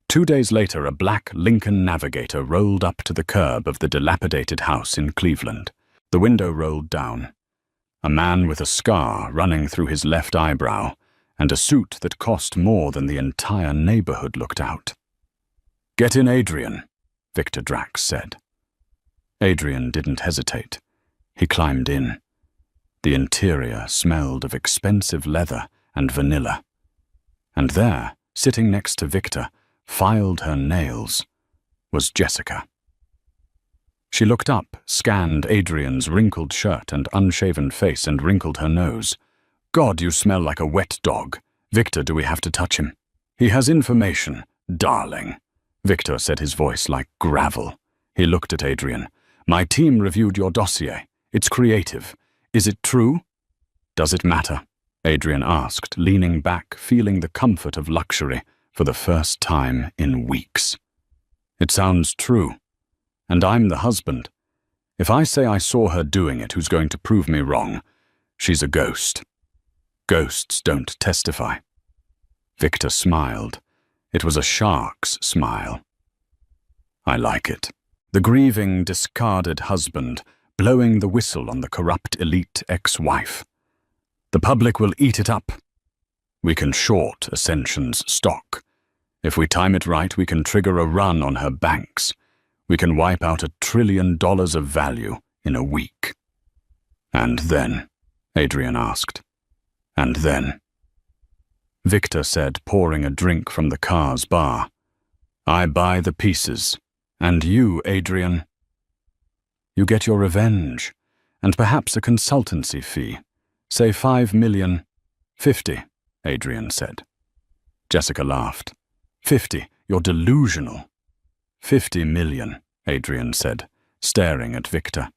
S1: 2 days later, a black Lincoln Navigator rolled up to the curb of the dilapidated house in Cleveland. The window rolled down. A man with a scar running through his left eyebrow and a suit that cost more than the entire neighborhood looked out. "Get in, Adrian," Victor Drax said. Adrian didn't hesitate. He climbed in. The interior smelled of expensive leather and vanilla. And there, sitting next to Victor, filed her nails, was Jessica. She looked up, scanned Adrian's wrinkled shirt and unshaven face, and wrinkled her nose. "God, you smell like a wet dog. Victor, do we have to touch him?" "He has information, darling," Victor said, his voice like gravel. He looked at Adrian. "My team reviewed your dossier. It's creative. Is it true?" "Does it matter?" Adrian asked, leaning back, feeling the comfort of luxury for the first time in weeks. "It sounds true. And I'm the husband. If I say I saw her doing it, who's going to prove me wrong? She's a ghost. Ghosts don't testify." Victor smiled. It was a shark's smile. "I like it." The grieving, discarded husband, blowing the whistle on the corrupt elite ex-wife. "The public will eat it up. We can short Ascension's stock. If we time it right, we can trigger a run on her banks. We can wipe out $1 trillion of value in a week." "And then?" Adrian asked. "And then?" Victor said, pouring a drink from the car's bar. "I buy the pieces. And you, Adrian?" "You get your revenge, and perhaps a consultancy fee. Say 5 million. 50, Adrian said. Jessica laughed. 50, you're delusional. 50 million, Adrian said, staring at Victor.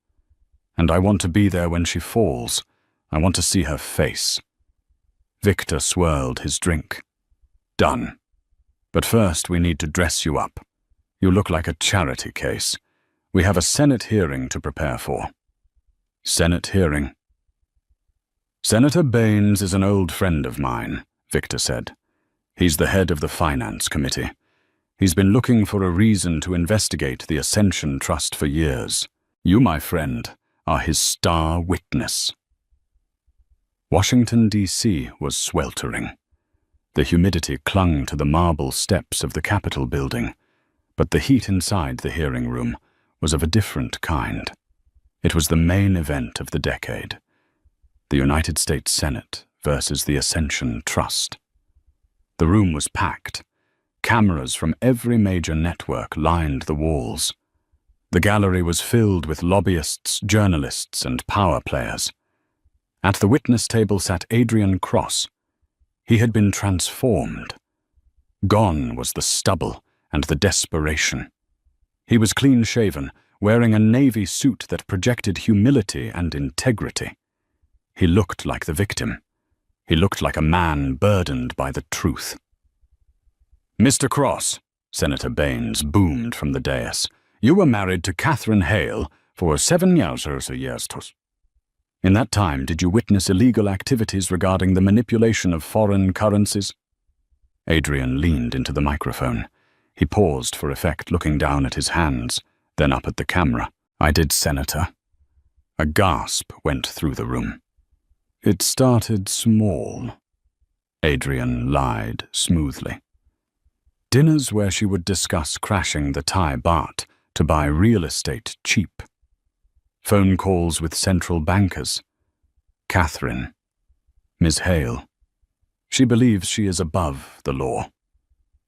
S1: And I want to be there when she falls. I want to see her face. Victor swirled his drink. Done. But first we need to dress you up. You look like a charity case. We have a Senate hearing to prepare for. Senate hearing? Senator Baines is an old friend of mine, Victor said. He's the head of the Finance Committee. He's been looking for a reason to investigate the Ascension Trust for years. You, my friend, are his star witness. Washington, D.C. was sweltering. The humidity clung to the marble steps of the Capitol building, but the heat inside the hearing room was of a different kind. It was the main event of the decade. The United States Senate versus the Ascension Trust. The room was packed. Cameras from every major network lined the walls. The gallery was filled with lobbyists, journalists, and power players. At the witness table sat Adrian Cross. He had been transformed. Gone was the stubble and the desperation. He was clean-shaven, wearing a navy suit that projected humility and integrity. He looked like the victim. He looked like a man burdened by the truth. "Mr. Cross," Senator Baines boomed from the dais, "you were married to Catherine Hale for 7 years or so years. In that time, did you witness illegal activities regarding the manipulation of foreign currencies?" Adrian leaned into the microphone. He paused for effect, looking down at his hands, then up at the camera. "I did, Senator." A gasp went through the room. "It started small," Adrian lied smoothly. Dinners where she would discuss crashing the Thai baht to buy real estate cheap. Phone calls with central bankers. Catherine. Ms. Hale. She believes she is above the law.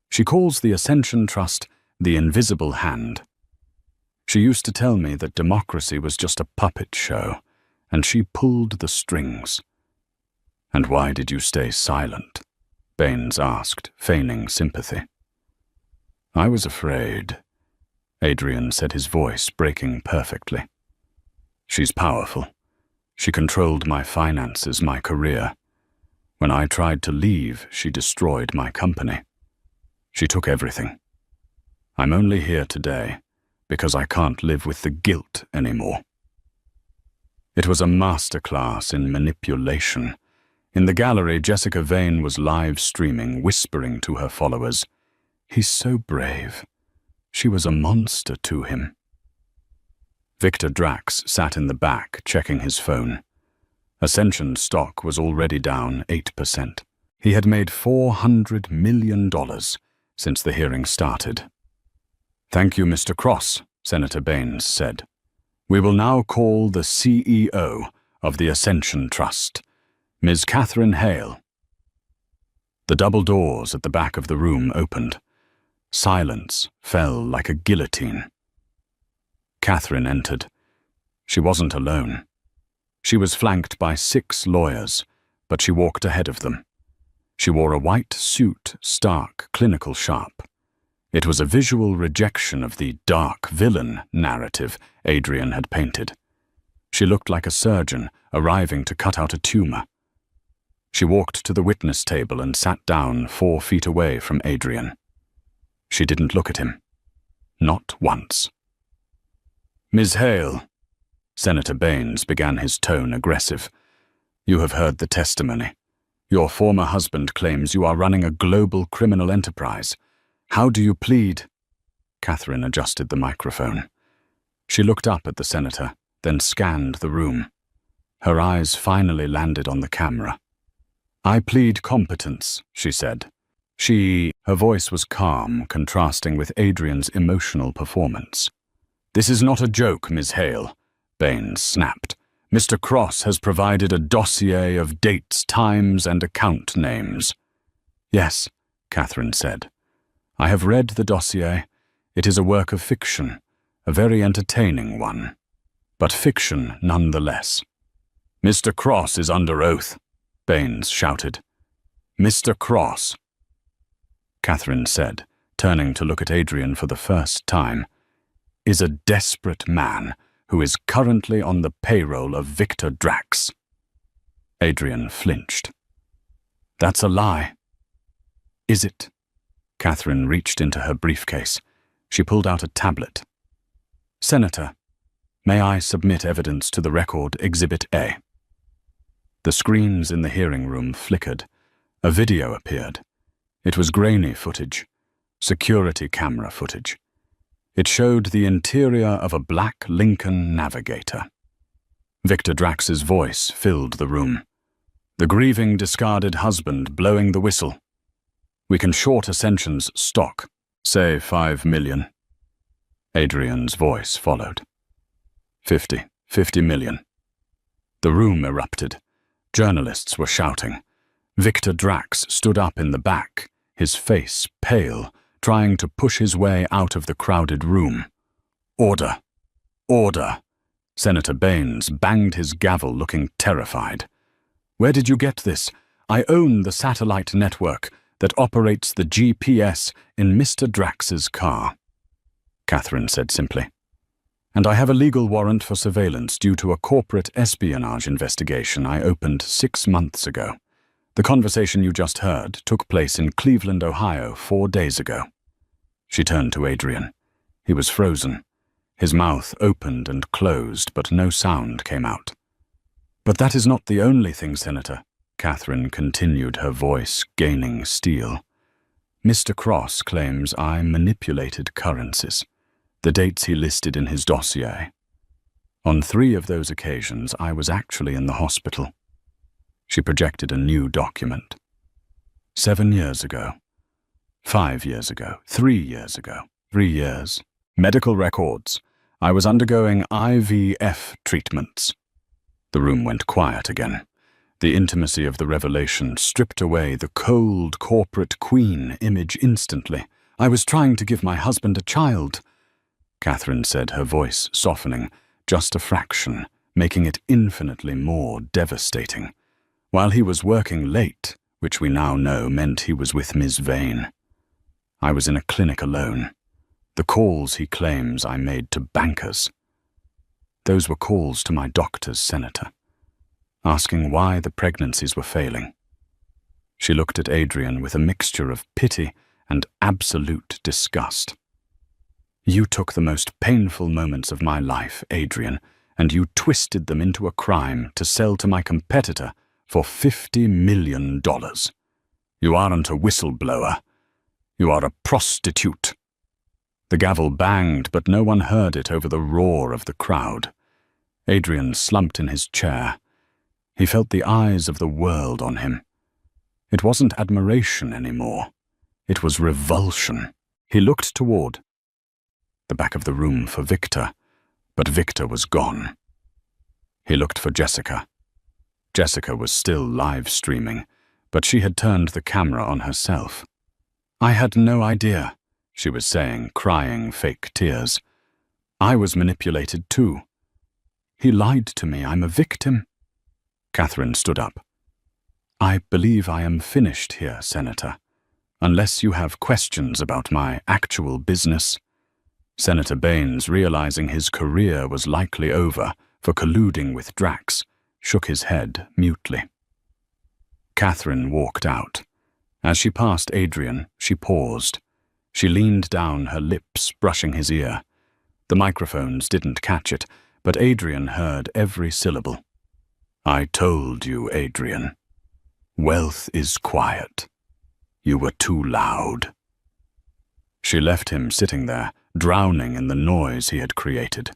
S1: She calls the Ascension Trust the invisible hand. She used to tell me that democracy was just a puppet show, and she pulled the strings. "And why did you stay silent?" Baines asked, feigning sympathy. "I was afraid," Adrian said, his voice breaking perfectly. "She's powerful. She controlled my finances, my career. When I tried to leave, she destroyed my company. She took everything. I'm only here today because I can't live with the guilt anymore." It was a masterclass in manipulation. In the gallery, Jessica Vane was live streaming, whispering to her followers, "He's so brave." She was a monster to him. Victor Drax sat in the back, checking his phone. Ascension stock was already down 8%. He had made $400 million since the hearing started. "Thank you, Mr. Cross," Senator Baines said. "We will now call the CEO of the Ascension Trust, Ms. Catherine Hale." The double doors at the back of the room opened. Silence fell like a guillotine. Catherine entered. She wasn't alone. She was flanked by 6 lawyers, but she walked ahead of them. She wore a white suit, stark, clinical sharp. It was a visual rejection of the dark villain narrative Adrian had painted. She looked like a surgeon arriving to cut out a tumor. She walked to the witness table and sat down 4 feet away from Adrian. She didn't look at him. Not once. "Ms. Hale," Senator Baines began, his tone aggressive, "you have heard the testimony. Your former husband claims you are running a global criminal enterprise. How do you plead?" Catherine adjusted the microphone. She looked up at the senator, then scanned the room. Her eyes finally landed on the camera. "I plead competence," she said. Her voice was calm, contrasting with Adrian's emotional performance. "This is not a joke, Ms. Hale," Baines snapped. "Mr. Cross has provided a dossier of dates, times, and account names." "Yes," Catherine said. "I have read the dossier. It is a work of fiction, a very entertaining one, but fiction nonetheless." "Mr. Cross is under oath," Baines shouted. "Mr. Cross," Catherine said, turning to look at Adrian for the first time, "is a desperate man who is currently on the payroll of Victor Drax." Adrian flinched. "That's a lie." "Is it?" Catherine reached into her briefcase. She pulled out a tablet. "Senator, may I submit evidence to the record, Exhibit A?" The screens in the hearing room flickered. A video appeared. It was grainy footage, security camera footage. It showed the interior of a black Lincoln Navigator. Victor Drax's voice filled the room. The grieving, discarded husband blowing the whistle. "We can short Ascension's stock, say 5 million. Adrian's voice followed. 50 million. The room erupted. Journalists were shouting. Victor Drax stood up in the back, his face pale, trying to push his way out of the crowded room. "Order! Order!" Senator Baines banged his gavel, looking terrified. "Where did you get this? I own the satellite network that operates the GPS in Mr. Drax's car," Catherine said simply. "And I have a legal warrant for surveillance due to a corporate espionage investigation I opened 6 months ago. The conversation you just heard took place in Cleveland, Ohio, 4 days ago." She turned to Adrian. He was frozen. His mouth opened and closed, but no sound came out. "But that is not the only thing, Senator," Catherine continued, her voice gaining steel. "Mr. Cross claims I manipulated currencies, the dates he listed in his dossier. On 3 of those occasions, I was actually in the hospital." She projected a new document. 7 years ago. 5 years ago. 3 years ago. 3 years. Medical records. I was undergoing IVF treatments. The room went quiet again. The intimacy of the revelation stripped away the cold corporate queen image instantly. "I was trying to give my husband a child," Catherine said, her voice softening, just a fraction, making it infinitely more devastating. "While he was working late, which we now know meant he was with Ms. Vane. I was in a clinic alone. The calls he claims I made to bankers. Those were calls to my doctors, Senator, asking why the pregnancies were failing." She looked at Adrian with a mixture of pity and absolute disgust. "You took the most painful moments of my life, Adrian, and you twisted them into a crime to sell to my competitor for $50 million. You aren't a whistleblower. You are a prostitute." The gavel banged, but no one heard it over the roar of the crowd. Adrian slumped in his chair. He felt the eyes of the world on him. It wasn't admiration anymore. It was revulsion. He looked toward the back of the room for Victor, but Victor was gone. He looked for Jessica. Jessica was still live streaming, but she had turned the camera on herself. "I had no idea," she was saying, crying fake tears. "I was manipulated too. He lied to me. I'm a victim." Catherine stood up. "I believe I am finished here, Senator, unless you have questions about my actual business." Senator Baines, realizing his career was likely over for colluding with Drax, shook his head mutely. Catherine walked out. As she passed Adrian, she paused. She leaned down, her lips brushing his ear. The microphones didn't catch it, but Adrian heard every syllable. "I told you, Adrian. Wealth is quiet. You were too loud." She left him sitting there, drowning in the noise he had created.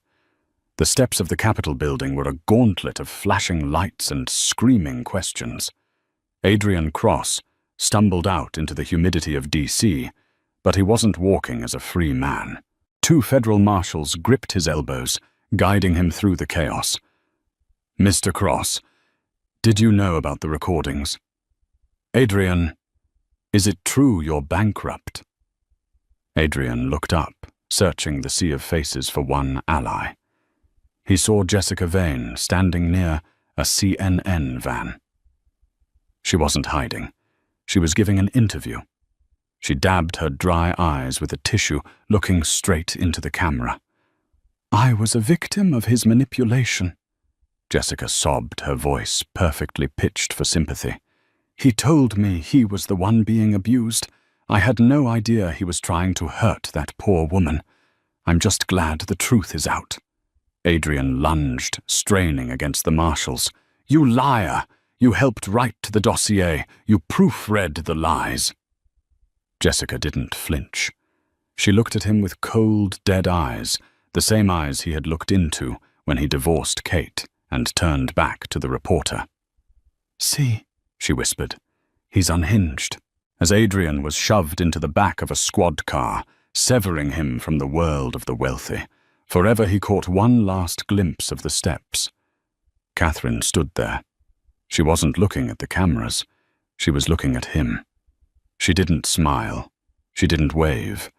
S1: The steps of the Capitol building were a gauntlet of flashing lights and screaming questions. Adrian Cross stumbled out into the humidity of D.C., but he wasn't walking as a free man. 2 federal marshals gripped his elbows, guiding him through the chaos. "Mr. Cross, did you know about the recordings? Adrian, is it true you're bankrupt?" Adrian looked up, searching the sea of faces for one ally. He saw Jessica Vane standing near a CNN van. She wasn't hiding. She was giving an interview. She dabbed her dry eyes with a tissue, looking straight into the camera. "I was a victim of his manipulation," Jessica sobbed, her voice perfectly pitched for sympathy. "He told me he was the one being abused. I had no idea he was trying to hurt that poor woman. I'm just glad the truth is out." Adrian lunged, straining against the marshals. "You liar! You helped write the dossier. You proofread the lies." Jessica didn't flinch. She looked at him with cold, dead eyes, the same eyes he had looked into when he divorced Kate and turned back to the reporter. "See," she whispered, "he's unhinged." As Adrian was shoved into the back of a squad car, severing him from the world of the wealthy, forever he caught one last glimpse of the steps. Catherine stood there. She wasn't looking at the cameras. She was looking at him. She didn't smile. She didn't wave.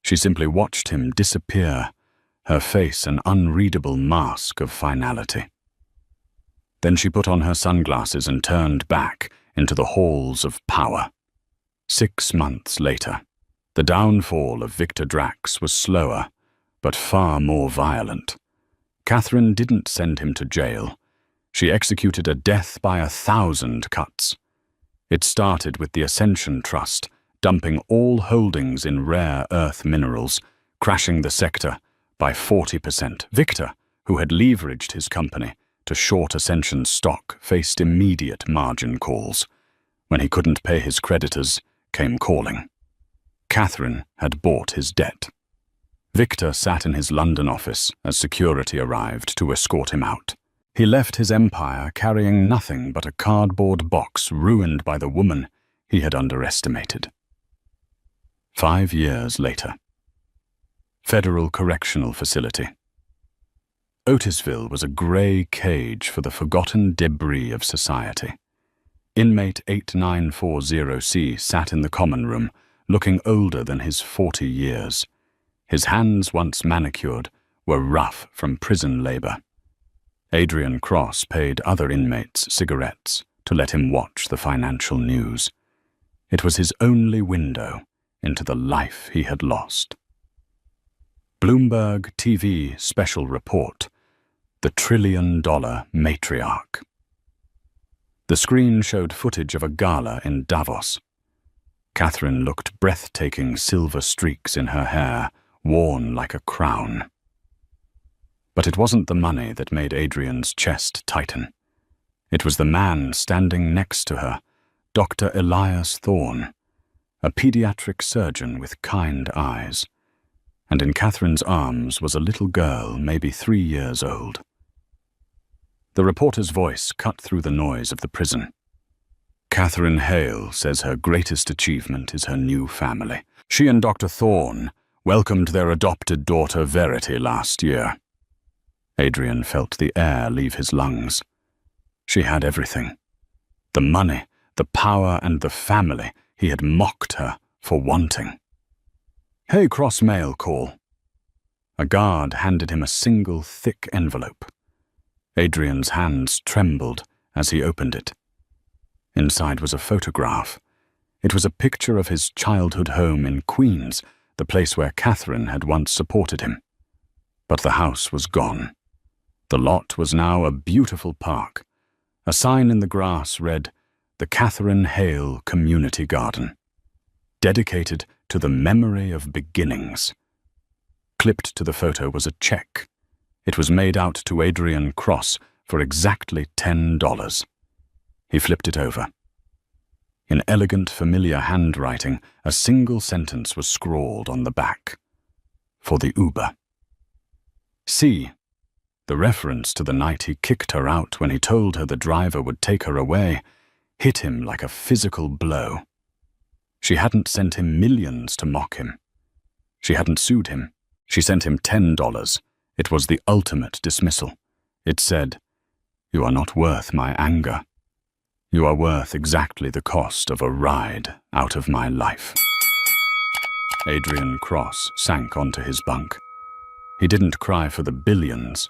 S1: She simply watched him disappear, her face an unreadable mask of finality. Then she put on her sunglasses and turned back into the halls of power. 6 months later, the downfall of Victor Drax was slower, but far more violent. Catherine didn't send him to jail. She executed a death by 1,000 cuts. It started with the Ascension Trust, dumping all holdings in rare earth minerals, crashing the sector by 40%. Victor, who had leveraged his company to short Ascension's stock, faced immediate margin calls. When he couldn't pay his creditors, came calling. Catherine had bought his debt. Victor sat in his London office as security arrived to escort him out. He left his empire carrying nothing but a cardboard box ruined by the woman he had underestimated. 5 years later. Federal Correctional Facility. Otisville was a grey cage for the forgotten debris of society. Inmate 8940C sat in the common room, looking older than his 40 years. His hands, once manicured, were rough from prison labor. Adrian Cross paid other inmates cigarettes to let him watch the financial news. It was his only window into the life he had lost. Bloomberg TV special report, The $1 trillion Matriarch. The screen showed footage of a gala in Davos. Catherine looked breathtaking silver streaks in her hair, worn like a crown. But it wasn't the money that made Adrian's chest tighten. It was the man standing next to her, Dr. Elias Thorne, a pediatric surgeon with kind eyes. And in Catherine's arms was a little girl, maybe 3 years old. The reporter's voice cut through the noise of the prison. Catherine Hale says her greatest achievement is her new family. She and Dr. Thorne welcomed their adopted daughter Verity last year. Adrian felt the air leave his lungs. She had everything. The money, the power, and the family he had mocked her for wanting. "Hey, Cross mail call." A guard handed him a single thick envelope. Adrian's hands trembled as he opened it. Inside was a photograph. It was a picture of his childhood home in Queens, the place where Catherine had once supported him. But the house was gone. The lot was now a beautiful park. A sign in the grass read, "The Catherine Hale Community Garden," dedicated to the memory of beginnings. Clipped to the photo was a check. It was made out to Adrian Cross for exactly $10. He flipped it over. In elegant, familiar handwriting, a single sentence was scrawled on the back. For the Uber. See, the reference to the night he kicked her out when he told her the driver would take her away, hit him like a physical blow. She hadn't sent him millions to mock him. She hadn't sued him. She sent him $10. It was the ultimate dismissal. It said, "You are not worth my anger. You are worth exactly the cost of a ride out of my life." Adrian Cross sank onto his bunk. He didn't cry for the billions.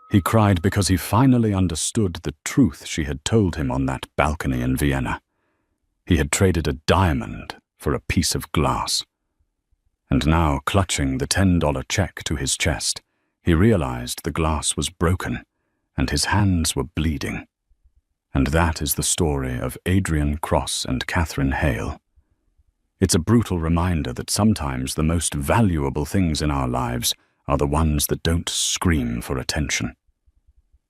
S1: He cried because he finally understood the truth she had told him on that balcony in Vienna. He had traded a diamond for a piece of glass. And now, clutching the $10 check to his chest, he realized the glass was broken and his hands were bleeding. And that is the story of Adrian Cross and Catherine Hale. It's a brutal reminder that sometimes the most valuable things in our lives are the ones that don't scream for attention.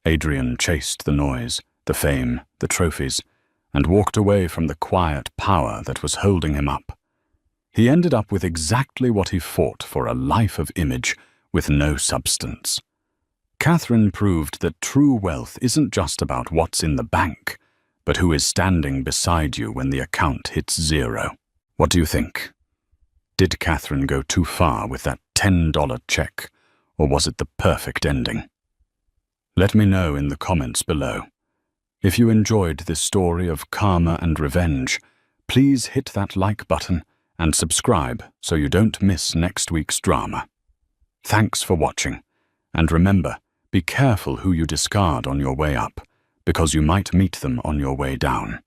S1: Adrian chased the noise, the fame, the trophies, and walked away from the quiet power that was holding him up. He ended up with exactly what he fought for, a life of image with no substance. Catherine proved that true wealth isn't just about what's in the bank, but who is standing beside you when the account hits zero. What do you think? Did Catherine go too far with that $10 check, or was it the perfect ending? Let me know in the comments below. If you enjoyed this story of karma and revenge, please hit that like button and subscribe so you don't miss next week's drama. Thanks for watching, and remember, be careful who you discard on your way up, because you might meet them on your way down.